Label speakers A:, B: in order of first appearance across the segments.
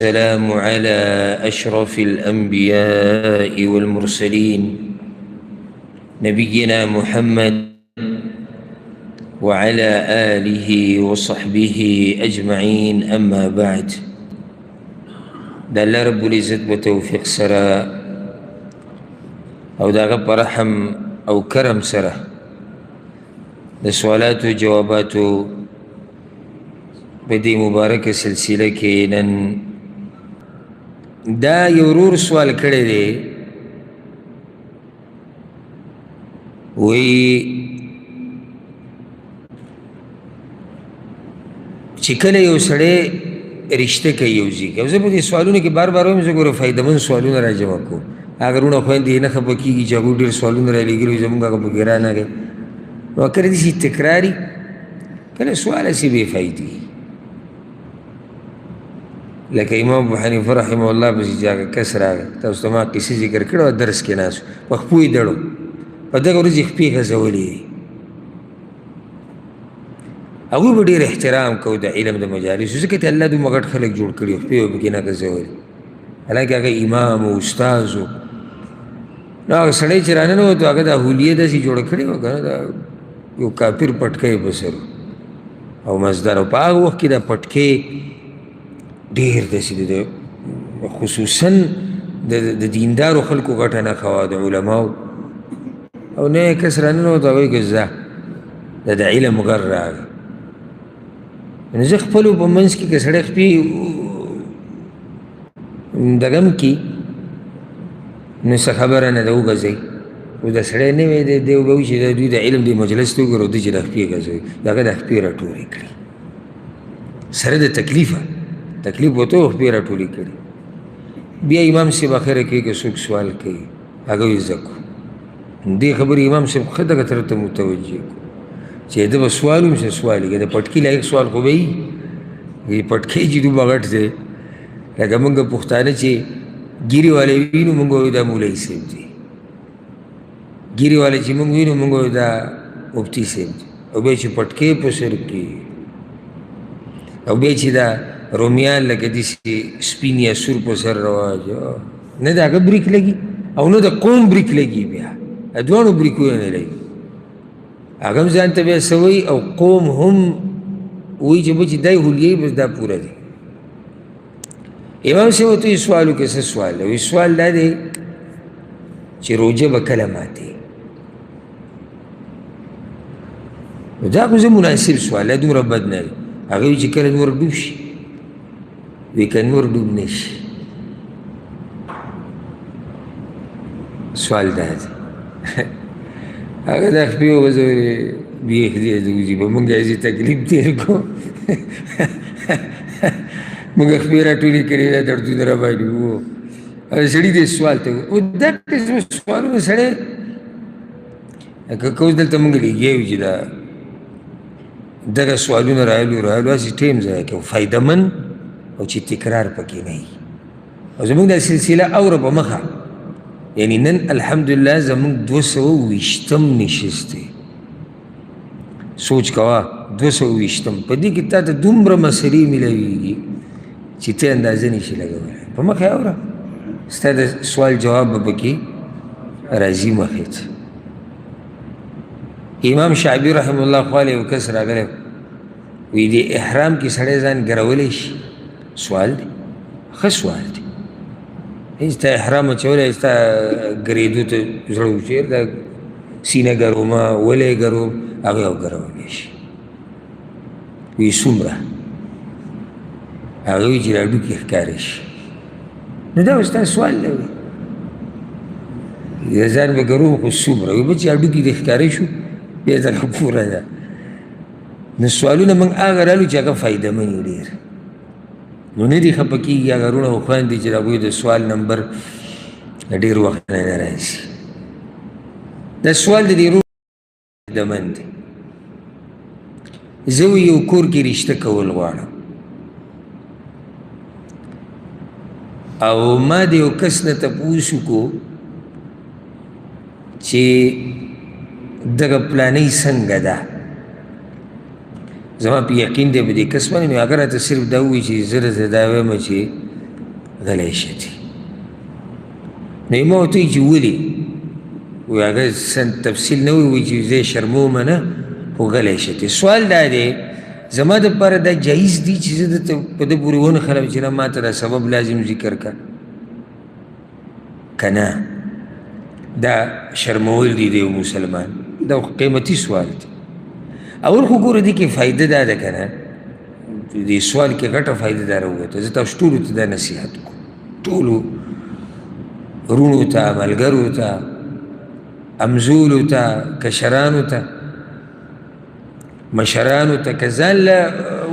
A: السلام على أشرف الأنبياء والمرسلين نبينا محمد وعلى آله وصحبه أجمعين. أما بعد، دا الله رب العزت بتوفيق سرا او دا غب رحم او کرم سرا دا سوالات و جواباتو بدی مبارک سلسلہ کے نن دا یورور سوال کرے دے وی چکل یو سڑے رشتہ کئی یوزی که وزا پا دی سوالونه که بار بار ویم زگور فایدمن سوالونه را جمع کو اگر اون خوین دی نخبا کی گی چاگو دیر سوالونه را لگیلو زمونگا کبا گران آگه نو اکر دیسی تکراری کل سوال سی بے فایدی لکه امام ابو حنیفه رحمه الله بسی جاگا کس راگا تا استما قصی ذکر کرو درس کے ناسو وخپوی دڑو پا دگا رزی خپی خزولی اگوی با دیر احترام کو دا علم دا مجالس اسے کہتے اللہ دو مغٹ خلق جوڑ کری خپی و بکینا کزولی حالانکہ اگر امام و استاز و نو اگر سڑے چرانن ہو تو اگر دا حولیه دا سی جوڑ کری ہو کنا دا یو کافر پٹکے بسر او مزدار و پا آگ وقت کی دا پٹکے دیر دا سی دا خصوصاً دا دیندار و خلق و غٹا نخوا دا علماء او نئے کس رانن ہو تو اگوی گزا دا علم غر را آگا نزخ پلو پا منس کی کسڑک پی دگم کی نسا خبران دو گزی و دا سڑے نوی دے دیو گوشی دا دوی دا علم دی مجلس تو گرو دی چی دخ پی گزی دا گا دخ پی را ٹولی کری سر دا تکلیفا تکلیف و تو خپی را ٹولی کری بیا امام سے بخیر کئی کہ سوک سوال کئی اگوی زکو دی خبر امام سے خدا کا طرف متوجہ کو چه دا سوالو سے سوالی که دا پتکی لائق سوال خوبی یہ پتکی چی دو بغٹ دے لکه منگا پختانه چه گیری والے وینو منگو دا مولی سیب دی گیری والے چی منگو وینو منگو دا مبتی سیب دی او بے چی پتکی پسر کی او بے چی دا رومیان لکه دیسی سپین یا سور پسر رواج نه دا اگه بریک لگی او نه دا قوم بریک لگی بیا ادوانو بریکوی نه لگی اگم زانتا بیا سوئی او قوم هم وی چه بچی دای حلیهی بس دا پورا دی امام سے وہ تو اس سوالو کیسا سوال ہے اس سوال دا دے چه روجه با کلماتی دا کن مناسب سوال ہے دو رباد ناری اگوی چه کل نور دوب شی وی کن نور دوب نش سوال دا دے اگر دا خپیو بزوری بیخ دیئے دوزی با منگا ایسی تکلیف دیر کو منگا خپیرہ ٹولی کری دا دردو در بایدی وہ اگر سڑی دے سوال تا وہ دا قسم سوالو میں سڑے اگر کوز دلتا منگا لی گیو جی دا دا سوالو نا رایلو اسی ٹیم زایا کہ وہ فائدہ من او چی تکرار پکی نہیں اور زمان دا سلسلہ اور با مخا یعنی نن الحمدللہ زمان 220 نشستے سوچ کوا 220 پا دی کتا تا دمرا مسئلی ملویگی چی تے اندازہ نیشی لگا بلا پا مخی آورا ستا دا سوال جواب بکی رازی مخیت امام شعبی رحم اللہ خوالی و کس را گرے وی دی احرام کی سڑے زان گرولیش سوال دی خس سوال دی استا احرام چوله استا گریدو تا زرو چیر دا سینه گرو ما ولی گرو اگه او گرو گیش وی سومرا اگه وی جرادو کی اخکارش نو دا استا سوال لوی یزان با گرو خود سومرا وی بچی اردو کی اخکارشو بیتا پورا دا نو سوالو نا منگ آگه رالو چه اگه فایده منی دیر نو ندی خپکی یا غرونه او خوان دی چې دا کوئی د سوال نمبر ډیر وخت نه راځي دا سوال د ډیرو د مند زه یو کور کې رشتہ کول غواړم او ما د یو کس نه تپوس کو چې دغه پلانې څنګه ده زمان پی یقین دے بدی کس مانی نو اگر تا صرف داوی چی زر زداوی ما چی غلی شتي. نو یې ما ورته وایي چې ولې؟ وایي هغه تفصیل نه وایي چې زه یې شرمومه نه خو غلی شتي. سوال دا دی زما دپاره دا جایز دي چې زه درته په ده پورې ونښلم چې نه ما ته دا سبب لازم ذکر کړه که نه؟ دا شرمول دي د یو مسلمان. دا قیمتي سوال دی. اول خو ګوره دې کې فایده دا ده که نه، دې سوال کې غټه فایده دا راووته. زه تاسو ټولو ته دا نصیحت کوم، ټولو وروڼو ته، ملګرو ته، امزولو ته، کشرانو ته، مشرانو ته، که ځان له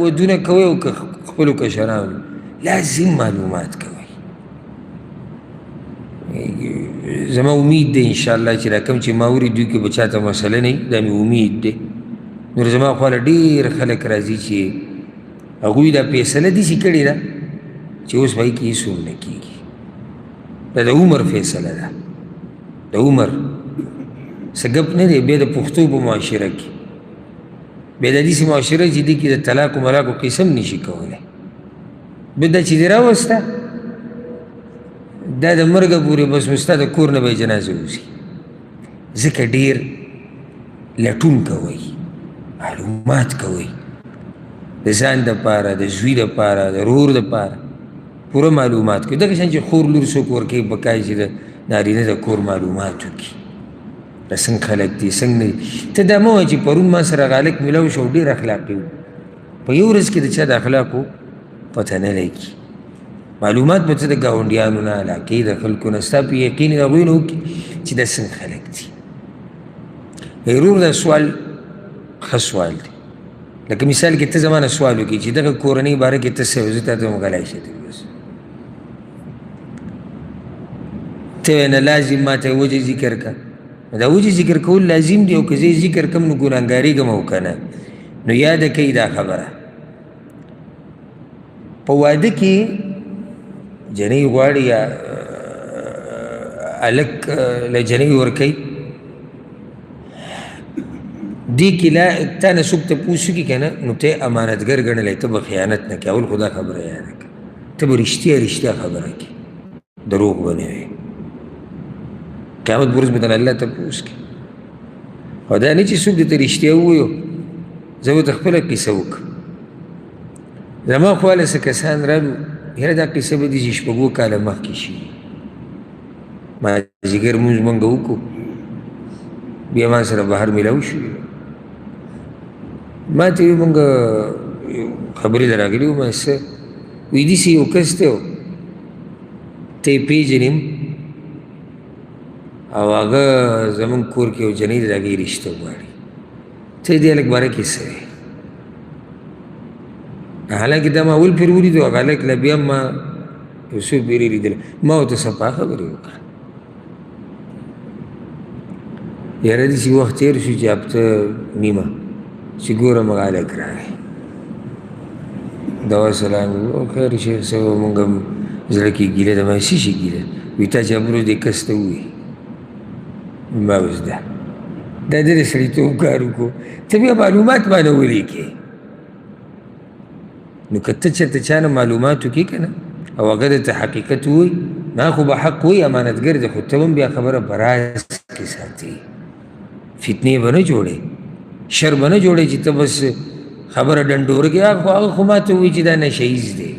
A: ودونه کوئ او که خپلو کشرانو، لازم معلومات کوئ. زما امید دی انشاءالله چې دا کوم چې ما اوري دوی کې به چاته مسله نه وي، دا مې امید دی. نور زما خواله ډېر خلک راځي چې هغوی دا فیصله داسې کړې ده چې اوس به یې کې هېڅ هم نه کېږي. دا د عمر فیصله ده، د عمر څه ګپ نه دی. بیا د پښتو په معاشره کې، بیا د داسې معاشره چې دې کې د طلاق و ملاقو قسم نشي کولی. بیا دا چې دې راوسته دا د مرګه پورې بس ستا د کور نه به یې جنازه وځي. ځکه ډېر لټون کوئ، معلومات کوئ، د ځان دپاره، د زوی دپاره، د رور دپاره پوره معلومات کوئ. دغه شان چې خور لور څوک ورکوي پکار چې د نارینه د کور معلومات وکړي، دا څنګه خلک دي څنګه نه دي. ته دا مه وایه چې پرون ما سره غالک میلاو شو ډېر اخلاقي و، په یو ورځ کې د چا د اخلاقو پته نه لګي. معلومات به ته د ګاونډیانو نه، علاقې د خلکو نه، ستا په یقین د هغوی نه وکړي چې دا څنګه خلک دي. ضرور دا سوال ښه سوال دی. لکه مثال کې ته زما نه سوال وکړي چې دغه کورنۍ باره کې ته څه وایې، زه تا ته هم غلی شې بس. ته وایې نه لازم ما ته وجه ذکر کړه. دا وجه ذکر کول لازم دی، او که زه یې ذکر کړم نو ګناهګارېږم او که نه. نو یاده کوي دا خبره، په واده کې جنۍ غواړي یا هلک له جنۍ ورکوي، دې کې لا تا نه څوک تپوس وکړي که نه، نو ته یې امانتګر ګڼلی، ته به خیانت نه کوې. اول خو دا خبره یاده کړه، ته به رښتیا خبره کوې، دروغ به نه وایې. قیامت په ورځ به ترې الله تپوس کوي. او دا نه چې څوک درته رښتیا ووایو. زه به ته خپله قصه وکړم. زما خواله څه کسان رالو، یاره دا قصه به داسې شپږو کاله مخکې شي. مازدیګر لمونځ مونږ وکړو، بیا ما سره بهر میلاو شو. ما ته وایي مونږ خبرې له راغلي وو. ما څه وایي داسې یو کس دی، ته یې پېژنې او هغه زمونږ کور کې یو جنۍ ده، د هغې رشته غواړي. ته یې دې هلک باره کې څه وایې؟ حالانکه دا ما اول پیر ولیدو، هغه هلک لا بیا ما یو څو پیرې لیدلی. ما ورته صفا خبرې وکړه. یاره داسې وخت تېر شو چې هفته نیمه چې ګورم هغه هلک راغی، دوا سلام او خیر شیخ صاحب مونږ هم زړه کې ګیله ده. ما څه شي ګیله؟ وایي تا چې ابروز دې کس ته ووایي. ما اوس دا د سړیتوب کار وکړو. ته بیا معلومات مانه ولیکې. نو که ته چېرته چا نه معلومات وکړي که نه، او هغه درته حقیقت ووایي، ما خو به حق وایي، امانتګر دی، خو ته هم بیا خبره په راز کې ساتي. فتنې به نه جوړې، شر به نه جوړې چې ته بس خبره ډنډوره کړې. هغه خو ما ته وایي چې دا نشهیز دی،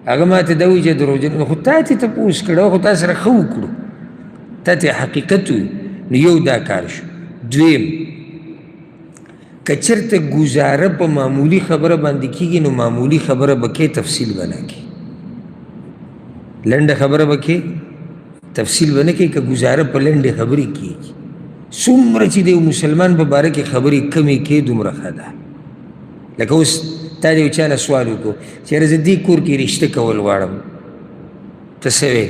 A: هغه ما ته دا وایي چې دروغجن. نو خو تا ته تپوس کړی، خو تا سره ښه وکړو، تا ته حقیقت وایي. نو یو دا کار شو. دویم، که چېرته ګزاره په معمولي خبره باندې کېږي، نو معمولي خبره به کې، تفصیل به نه کوي. لنډه خبره به کې، تفصیل به نه کوي. که ګزاره په لنډې خبرې کېږي، څومره چې د یو مسلمان په باره کې خبرې کمې کې، دومره ښه ده. لکه اوس تا د یو چا نه سوال وکړو چې یاره زه دې کور کې رشته کول غواړم، ته څه وایې؟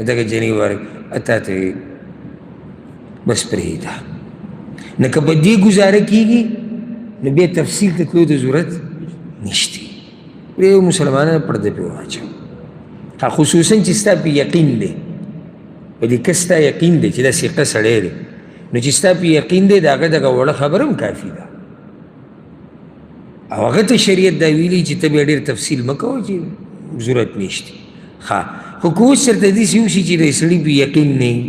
A: دغه جنۍ ورکړه، تا ته وایي بس پرېږده. نه که په دې ګزاره کېږي، نو بیا تفصیل ته تلو د ضرورت نشته. پرې مسلمانانو پرده پرې واچوه. خصوصا چې ستا په یقین دی، په دې کس ستا یقین دی چې دا ثقه سړی دی، نو چې ستا په یقین دی د هغه دغه وړه خبره هم کافي ده. او هغه ته شریعت دا ویلي چې ته بیا ډېر تفصیل مه کوه چې ضرورت نشته. ښه خو که اوس چېرته داسې وشي چې د سړي په یقین نه وي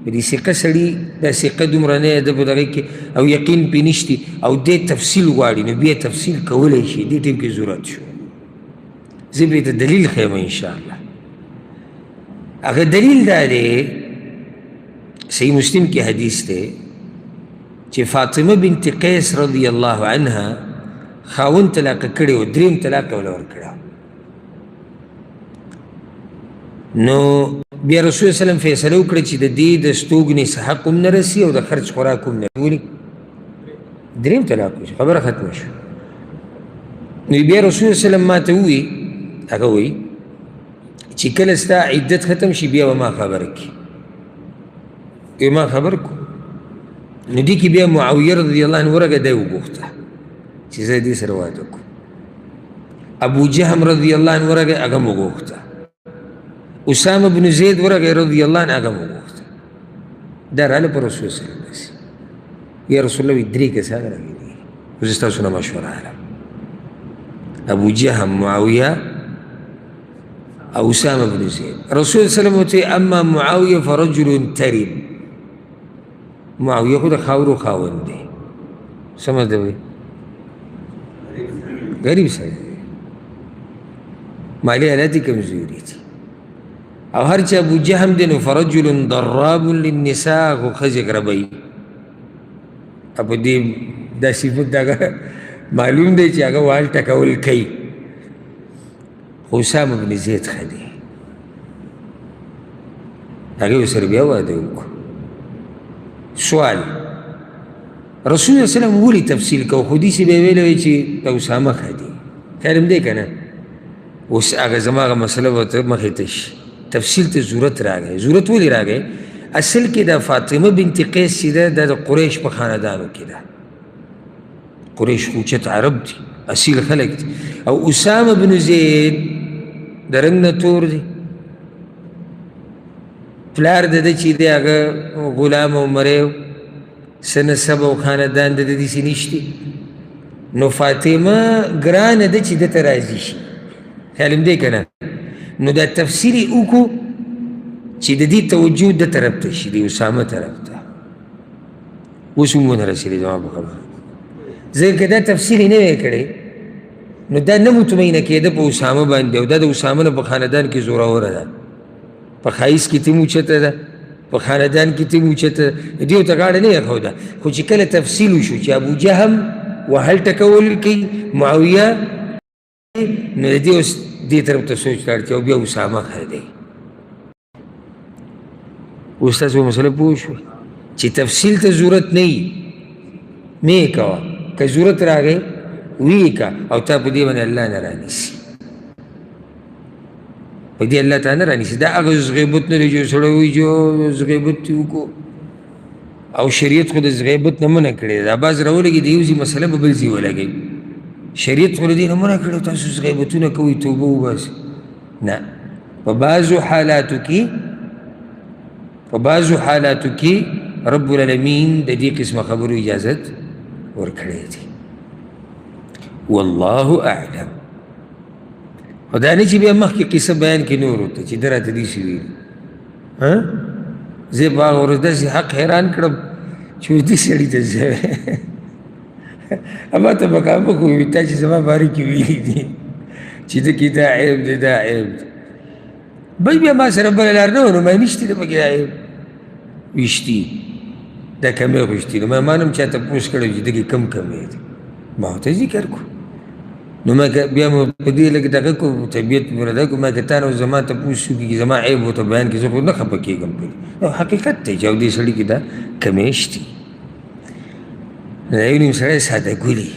A: په دې ثقه سړي دا ثقه دومره نه ده په دغه کې او یقین پې نشتي او دی تفصیل غواړي نو بیا تفصیل کولی شي دې ټیم کې ضرورت شو زه به د دلیل ښیم انشاءالله هغه دلیل دا دی صحیح مسلم کې حدیث دی چې فاطمه بنت قیس رضی الله عنها خاوند طلاقه کړی و دریم طلاق یې وله ورکړی نو بیا رسول وسلم فیصله وکړه چې د دې د ستوګنې څه حق هم نه رسي او د خرج خوراک هم نه ولي دریم طلاق وشو خبره ختمه شو نو بیا رسول وسلم ما ته ووایي هغه وایي چې کله ستا عدت ختم شي بیا به ما خبره کړي ما خبر کو نو دې کې بیا معاویه رضی الله عنه ورغه دی وغوښته چې زه دې سره واده وکړم ابو جهم رضی الله عنه ورغه هغه م وغوښته اسامه بن زید ورغه رضی الله عنه هغه م وغوښته دا راله پر رسول صلی الله علیه وسلم یا رسول الله درې کسان راغلي زه ستاسو نه مشوره اخلم ابو جهم معاویه او اسامه بن زید رسول صلی الله علیه وسلم اما معاویه فرجل ترب معاویه خو د خاورو خاوند دی څه مطلب دی غریب سړی دی مالي حالت یې کمزوري دي او هر چې ابو جهم دی نو فرجل ضراب للنساء خو ښځې غربوي په دې دا صفت دغه معلوم دی چې هغه وال ټکول کوي خو اسامه بن زید ښه دی هغې ورسره بیا واده وکړو سوال رسول الله وسلم ولې تفصیل کو خو داسې به یې ویلی وی چې د اسامه ښه دی خیر هم دی که نه اوس هغه زما هغه مسله به ته مخې ته شي تفصیل ته ضرورت راغی ضرورت ولې راغی اصل کې د فاطمه بنت قیس چې ده دا د قریش په خاندانو کې ده قریش خوچت عرب دي اصیل خلک دي او اسامه بن زید د رنګ نه تور دی پلار د ده چې دی هغه غلام او مری څه نسب او خاندان د ده داسې نشتي نو فاطمه ګرانه ده چې ده ته راضي شي خیال هم دی که نه نو دا تفصیل یې وکړو چې د دې توجه ده طرف ته شي د اسامه طرف ته اوس هم ونه رسېدې زما په خبره ځکه که دا تفصیل یې نه وی کړی نو دا نه مطمئنه کېده په اسامه باندې او دا د اسامه نه په خاندان کې زوروره ده په ښایست کې تیم اوچته ده په خاندان کې تیم اوچته ده دې ورته غاړه نه ایښوده خو چې کله تفصیل وشو چې ابو جهم وهل ټکول کوي معاویه نو د دې اوس دې طرف ته سوچ ته اړتیا او بیا اسامه ښه دی اوس تاسو په مسله پوه شوئ چې تفصیل ته ضرورت نه وي مې یې کوه که ضرورت راغی ویې که او تا په دې باندې الله نه رانیسي په دې الله تعالی نه رانیسي دا هغه غیبت نه دی چې سړی وایي چې غیبت دې وکړو او شریعت خو د غیبت نه منع کړې ده دا بعض راولګي د یو ځای مسله په بل ځای ولګوي شریعت خو له دې نه منع کړې تاسو غیبتونه کوئ توبه وباسئ نه په بعضو حالاتو کې رب العالمین د دې قسمه خبرو اجازت ورکړی دی والله اعلم خو دا نه چې بیا مخکې قصه بیان کړي نورو ته چې ده راته داسې ویلي زه په هغه ورځ داسې حق حیران کړم چې اوس دې سړي ته زه اما ته مخامخ ووایي تا چې زما باره کې ویلي دي چې ده کې دا عیب دی دا عیب دی بل بیا ما سره بله لار نه و نو ما نشتي ده پکې دا عیب ویشتي دا کمی خو ویشتي نو ما هم چا تپوس کړی چې دغې کم کمی دی ما ورته ذکر کړو نو ما بیا مو په دې لږ دغه کو طبیعت مې رده کو ما که تا نه زما تپوس وکړي چې زما عیب ورته بیان کړي زه خو نه خفه کېږم پرې نو حقیقت دی چې او دې سړي کې دا کمی شتي دا یو نیم سړی ساده ګلي